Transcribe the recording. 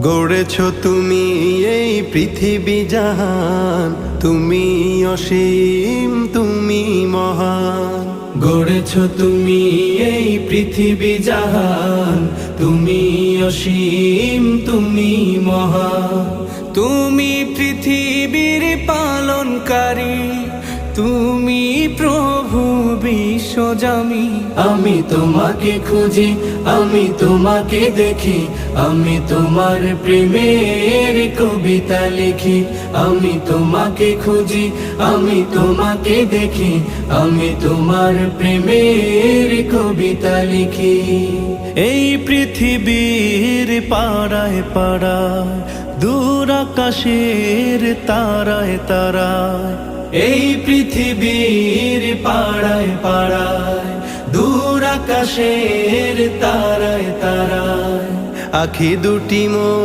গড়েছ তুমি এই পৃথিবী জাহান, তুমি অসীম, তুমি মহান। গড়েছ তুমি এই পৃথিবী জাহান, তুমি অসীম, তুমি মহান। তুমি পৃথিবীর পালনকারী, তুমি প্রভু বিশ্বজামি। আমি তোমাকে খুঁজি, আমি তোমাকে দেখি, আমি তোমার প্রেমের কবিতা লিখি। আমি তোমাকে খুঁজি, আমি তোমাকে দেখি, আমি তোমার প্রেমের কবিতা লিখি। এই পৃথিবীর পাড়ায় পাড়ায়, দূর আকাশের তারায় তারায়, এই পৃথিবীর পাড়ায় পাড়ায়, দূর আকাশের তারায় তারায়, আখি দুটি